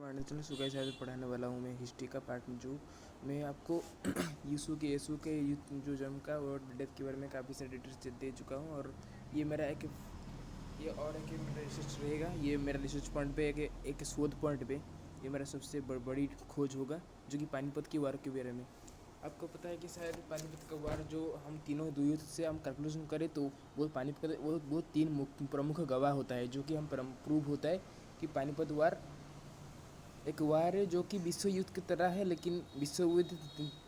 चलो सुबह से पढ़ाने वाला हूँ मैं हिस्ट्री का पार्ट जो मैं आपको यीशु के जो जन्म का और डेथ के बारे में काफ़ी सारे डिटेल्स दे चुका हूँ। और ये मेरा ये और एक मेरा रिसर्च रहेगा। ये मेरा रिसर्च पॉइंट पे एक शोध पॉइंट पे ये मेरा सबसे बड़ी खोज होगा जो कि पानीपत की वार के बारे में। आपको पता है कि शायद पानीपत का वार जो हम तीनों युद्ध से हम कैलकुलेशन करें तो वो पानीपत वो तीन प्रमुख गवाह होता है जो कि हम प्रूव होता है कि पानीपत वार एक वार है जो कि विश्व युद्ध की तरह है, लेकिन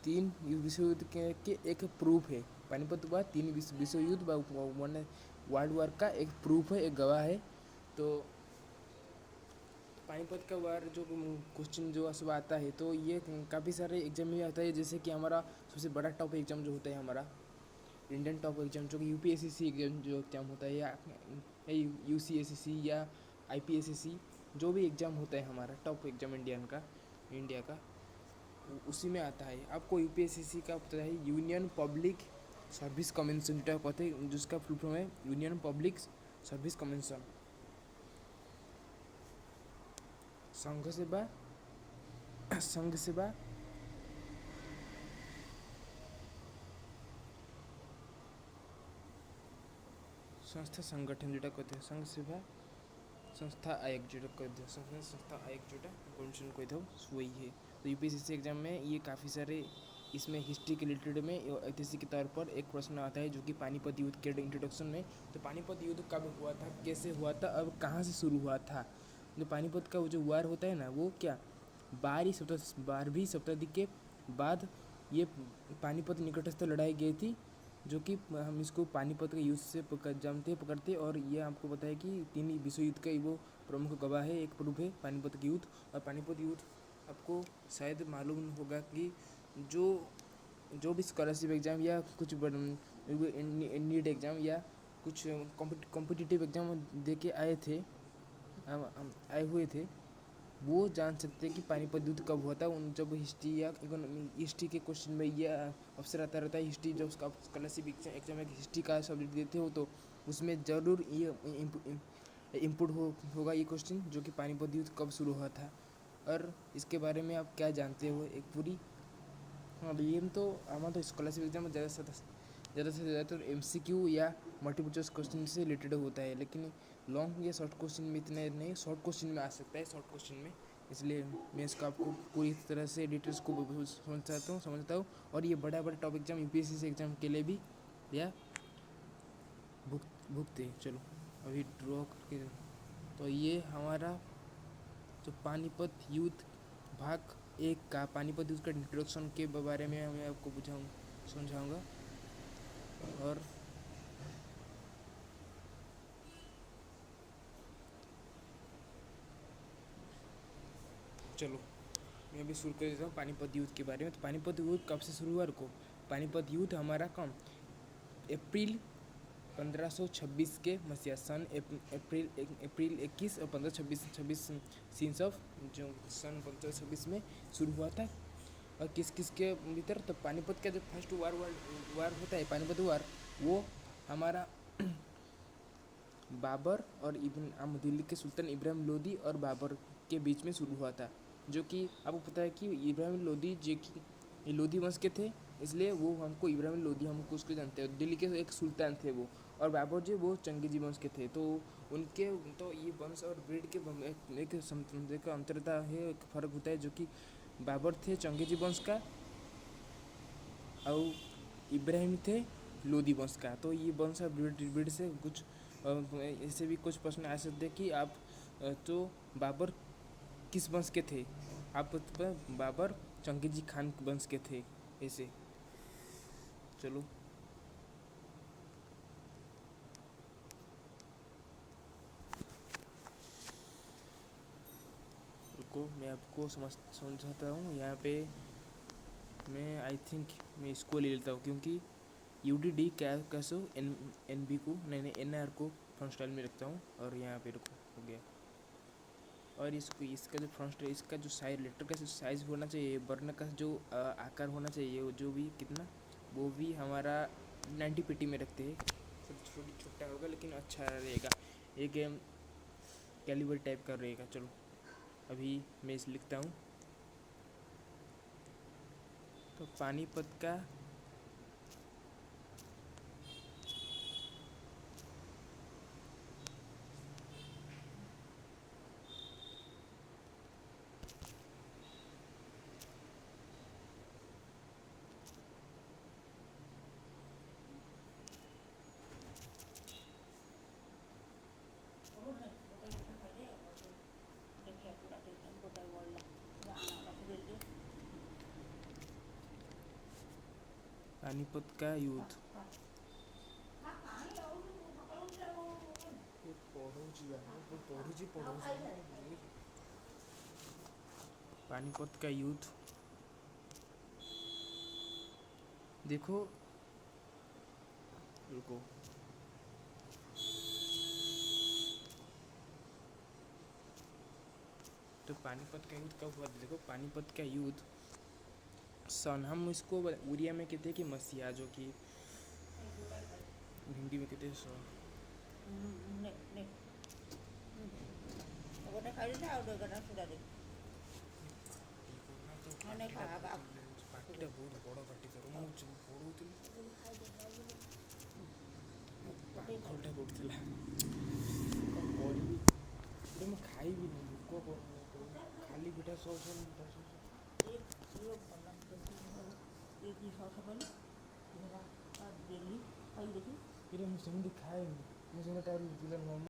तीन विश्व युद्ध के एक प्रूफ है। पानीपत वार तीन विश्व युद्ध वर्ल्ड वार का एक प्रूफ है, एक गवाह है। तो पानीपत का वार जो क्वेश्चन जो सब आता है तो ये काफ़ी सारे एग्जाम में आता है। जैसे कि हमारा सबसे बड़ा टॉप एग्जाम जो होता है हमारा इंडियन टॉप एग्जाम जो कि यूपीएससी एग्जाम जो एग्जाम होता है या यूसीएससी या आईपीएससी जो भी एग्ज़ाम होता है हमारा टॉप एग्ज़ाम इंडिया का उसी में आता है। आपको यूपीएससी का पता है यूनियन पब्लिक सर्विस कमीशन जो कहते हैं, जिसका फुल फॉर्म है यूनियन पब्लिक सर्विस कमीशन। संघ सेवा संस्था संगठन जोटा कहते हैं संघ सेवा संस्था आयोग जोटा कहते हैं संस्था आयोग जोटा कमीशन कहते हो वही है। तो यूपीएससी एग्जाम में ये काफ़ी सारे इसमें हिस्ट्री के रिलेटेड में ऐतिहासिक के तौर पर एक प्रश्न आता है जो कि पानीपत युद्ध के इंट्रोडक्शन में। तो पानीपत युद्ध कब हुआ था, कैसे हुआ था, अब कहाँ से शुरू हुआ था। जो पानीपत का जो वार होता है ना वो क्या 12वीं शताब्दी के बाद ये पानीपत निकटस्थ लड़ाई गई थी जो कि हम इसको पानीपत के युद्ध से पकड़ते। और ये आपको पता है कि तीन विश्व युद्ध का वो प्रमुख गवाह है, एक प्रूफ है पानीपत के युद्ध। और पानीपत युद्ध आपको शायद मालूम होगा कि जो भी स्कॉलरशिप एग्ज़ाम या कुछ नीट एग्ज़ाम या कुछ कॉम्पिटिटिव एग्ज़ाम दे के आए हुए थे वो जान सकते हैं कि पानीपत युद्ध कब हुआ था। उन जब हिस्ट्री के क्वेश्चन में ये अवसर आता रहता है, हिस्ट्री जब उसका स्कॉलरशिप एग्जाम में हिस्ट्री का सब्जेक्ट देते हो तो उसमें ज़रूर ये इनपुट होगा ये क्वेश्चन जो कि पानीपत युद्ध कब शुरू हुआ था और इसके बारे में आप क्या जानते हो एक पूरी। हाँ ये तो हमारा तो स्कॉलरशिप एग्जाम में ज़्यादा से ज़्यादातर एमसीक्यू या मल्टीपल चॉइस क्वेश्चन से रिलेटेड होता है, लेकिन लॉन्ग या शॉर्ट क्वेश्चन में इतने नहीं, शॉर्ट क्वेश्चन में आ सकता है शॉर्ट क्वेश्चन में। इसलिए मैं इसको आपको पूरी तरह से डिटेल्स को समझता हूँ। और ये बड़ा टॉप एग्जाम यूपीएससी एग्जाम के लिए भी या भुगते। चलो अभी ड्रॉ करके तो ये हमारा जो पानीपत युद्ध भाग 1 का पानीपत युद्ध का इंट्रोडक्शन के बारे में मैं आपको समझाऊंगा। और चलो मैं अभी शुरू कर देता हूँ पानीपत युद्ध के बारे में। तो पानीपत युद्ध कब से शुरू हुआ को पानीपत युद्ध हमारा कम अप्रैल 1526 के मसीहा सन अप्रैल 21 और 1526 सीन्स ऑफ जो सन 1526 में शुरू हुआ था। और किस के भीतर तो पानीपत का जो फर्स्ट वार होता है पानीपत वार वो हमारा बाबर और दिल्ली के सुल्तान इब्राहिम लोदी और बाबर के बीच में शुरू हुआ था। जो कि आपको पता है कि इब्राहिम लोदी जो कि लोदी वंश के थे, इसलिए वो हमको इब्राहिम लोदी हमको उसको जानते हैं। दिल्ली के एक सुल्तान थे वो, और बाबर जी वो चंगेजी वंश के थे। तो उनके तो ये वंश और ब्रीड के एक अंतरता है, एक फ़र्क होता है। जो कि बाबर थे चंगेजी वंश का और इब्राहिम थे लोदी वंश का। तो ये वंश और ब्रीड से कुछ ऐसे भी कुछ प्रश्न आ सकते हैं कि आप तो बाबर किस वंश के थे, आप बाबर चंगेजी खान वंश के थे ऐसे। चलो रुको मैं आपको समझाता हूँ। यहाँ पे मैं आई थिंक मैं इसको ले लेता हूँ क्योंकि यूडीडी कैसो एन बी को नहीं एनआर को फ्रंट स्टाइल में रखता हूँ। और यहाँ पे रुको हो गया। और इसका जो फ्रंट इसका जो साइज लेटर का जो साइज़ होना चाहिए, वर्ण का जो आकार होना चाहिए वो जो भी कितना वो भी हमारा 90 पेटी में रखते हैं। सब छोटा होगा लेकिन अच्छा रहेगा, एक कैलिबर टाइप का रहेगा। चलो अभी मैं इस लिखता हूँ। तो पानीपत का पानीपत का युद्ध पानीपत का युद्ध देखो, रुको, तो पानीपत का युद्ध कब हुआ? देखो पानीपत का युद्ध सन, हम इसको उड़िया में कहते हैं कि मसीहा, जो कि हिंदी में कहते हैं सन। ପାଟିଟା ବହୁତ ବଡ଼ ପାଟି କର, ମୁଁ ପଢ଼ୁଥିଲି ପାଖଟା ପଡ଼ୁଥିଲା, କ'ଣ କରିବି? ମୁଁ ଖାଇବିନି, ଭୋକ କରୁନି, ଖାଲି ପିଠା ସସ୍ ଏଇଟା ମୁଁ ସେମିତି ଖାଏନି, ମୁଁ ସେମିତି